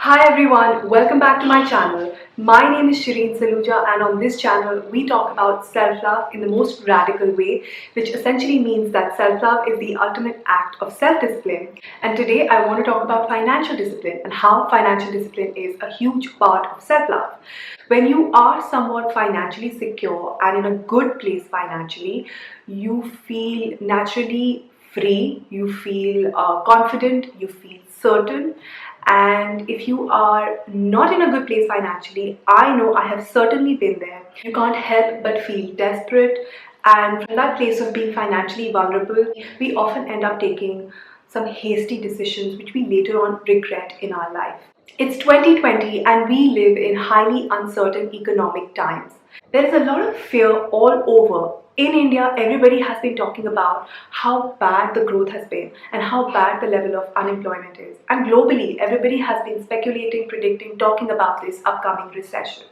Hi everyone, welcome back to my channel. My name is Shireen Saluja, and on this channel we talk about self-love in the most radical way, which essentially means that self-love is the ultimate act of self-discipline. And today I want to talk about financial discipline and how financial discipline is a huge part of self-love. When you are somewhat financially secure and in a good place financially, you feel naturally free, you feel confident, you feel certain. And if you are not in a good place financially, I know I have certainly been there. You can't help but feel desperate, and from that place of being financially vulnerable, we often end up taking some hasty decisions which we later on regret in our life. It's 2020 and we live in highly uncertain economic times. There is a lot of fear all over. In India, everybody has been talking about how bad the growth has been and how bad the level of unemployment is. And globally, everybody has been speculating, predicting, talking about this upcoming recession.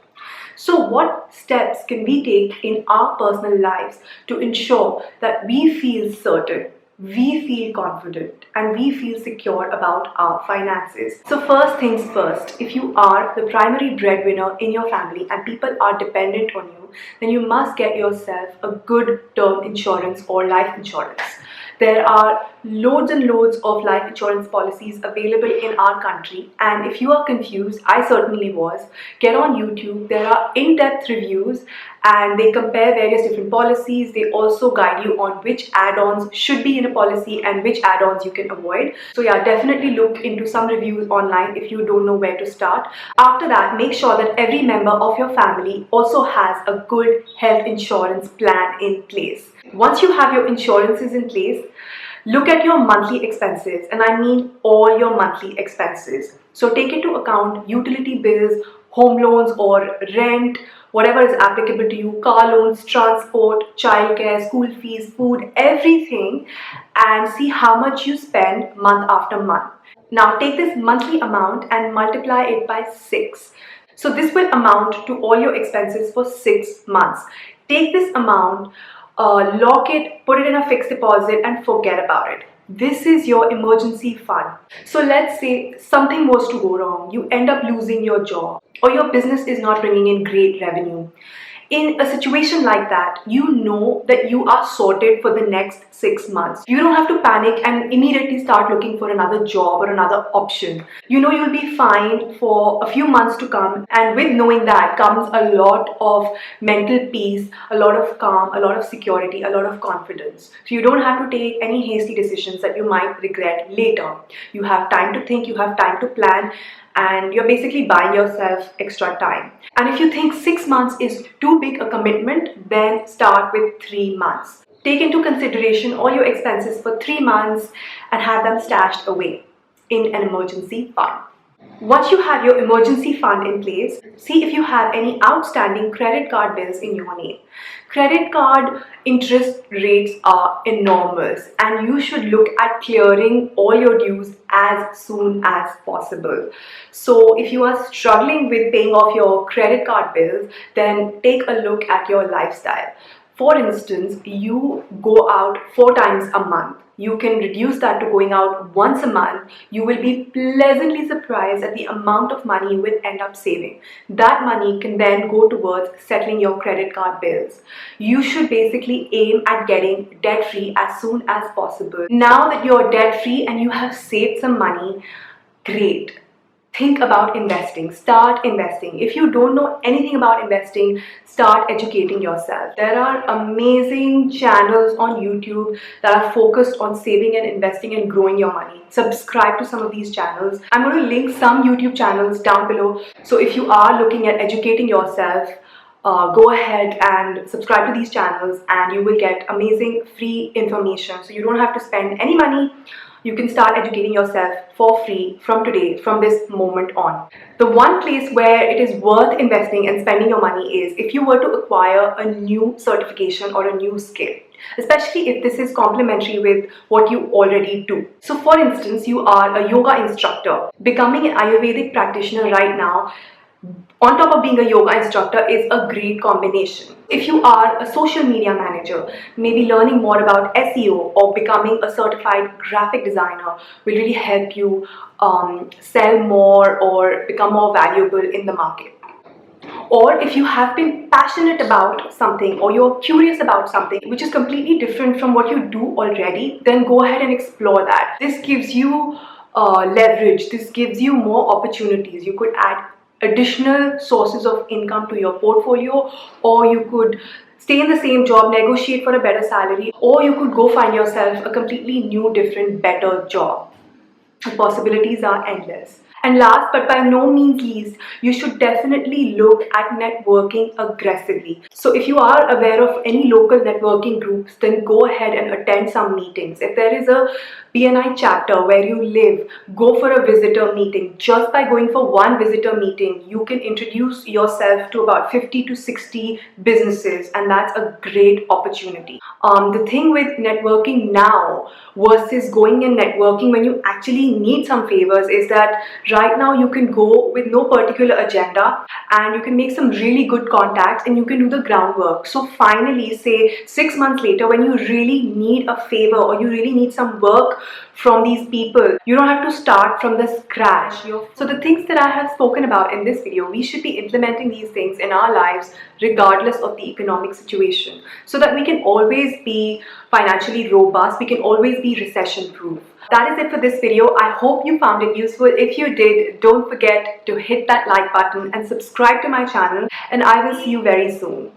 So what steps can we take in our personal lives to ensure that we feel certain, we feel confident, and we feel secure about our finances? So first things first, if you are the primary breadwinner in your family and people are dependent on you, then you must get yourself a good term insurance or life insurance. There are loads and loads of life insurance policies available in our country, and if you are confused, I certainly was, get on YouTube. There are in-depth reviews and they compare various different policies. They also guide you on which add-ons should be in a policy and which add-ons you can avoid. So yeah, definitely look into some reviews online if you don't know where to start. After that, make sure that every member of your family also has a good health insurance plan in place. Once you have your insurances in place, look at your monthly expenses, and I mean all your monthly expenses. So take into account utility bills, home loans or rent, whatever is applicable to you, car loans, transport, childcare, school fees, food, everything, and see how much you spend month after month. Now take this monthly amount and multiply it by 6. So this will amount to all your expenses for 6 months. Take this amount, lock it, put it in a fixed deposit and forget about it. This is your emergency fund. So let's say something was to go wrong, you end up losing your job or your business is not bringing in great revenue. In a situation like that, you know that you are sorted for the next 6 months. You don't have to panic and immediately start looking for another job or another option. You know you'll be fine for a few months to come, and with knowing that comes a lot of mental peace, a lot of calm, a lot of security, a lot of confidence. So you don't have to take any hasty decisions that you might regret later. You have time to think, you have time to plan, and you're basically buying yourself extra time. And if you think 6 months is too big a commitment, then start with 3 months. Take into consideration all your expenses for 3 months and have them stashed away in an emergency fund. Once you have your emergency fund in place, see if you have any outstanding credit card bills in your name. Credit card interest rates are enormous, and you should look at clearing all your dues as soon as possible. So if you are struggling with paying off your credit card bills, then take a look at your lifestyle. For instance, you go out 4 times a month. You can reduce that to going out once a month. You will be pleasantly surprised at the amount of money you will end up saving. That money can then go towards settling your credit card bills. You should basically aim at getting debt-free as soon as possible. Now that you're debt-free and you have saved some money, great. Think about investing. Start investing. If you don't know anything about investing, start educating yourself. There are amazing channels on YouTube that are focused on saving and investing and growing your money. Subscribe to some of these channels. I'm going to link some YouTube channels down below. So if you are looking at educating yourself, go ahead and subscribe to these channels and you will get amazing free information. So you don't have to spend any money. You can start educating yourself for free from today, from this moment on. The one place where it is worth investing and spending your money is if you were to acquire a new certification or a new skill, especially if this is complementary with what you already do. So for instance, you are a yoga instructor. Becoming an Ayurvedic practitioner right now on top of being a yoga instructor is a great combination. If you are a social media manager, maybe learning more about SEO or becoming a certified graphic designer will really help you sell more or become more valuable in the market. Or if you have been passionate about something or you're curious about something which is completely different from what you do already, then go ahead and explore that. This gives you leverage, this gives you more opportunities. You could add additional sources of income to your portfolio, or you could stay in the same job, negotiate for a better salary, or you could go find yourself a completely new, different, better job. The possibilities are endless. And last but by no means least, you should definitely look at networking aggressively. So if you are aware of any local networking groups, then go ahead and attend some meetings. If there is a BNI chapter where you live, go for a visitor meeting. Just by going for one visitor meeting, you can introduce yourself to about 50 to 60 businesses, and that's a great opportunity. The thing with networking now versus going and networking when you actually need some favors is that right now you can go with no particular agenda and you can make some really good contacts and you can do the groundwork. So finally, say 6 months later, when you really need a favor or you really need some work from these people, you don't have to start from the scratch. So the things that I have spoken about in this video, we should be implementing these things in our lives regardless of the economic situation, so that we can always be financially robust, we can always be recession proof. That is it for this video. I hope you found it useful. If you did, don't forget to hit that like button and subscribe to my channel, and I will see you very soon.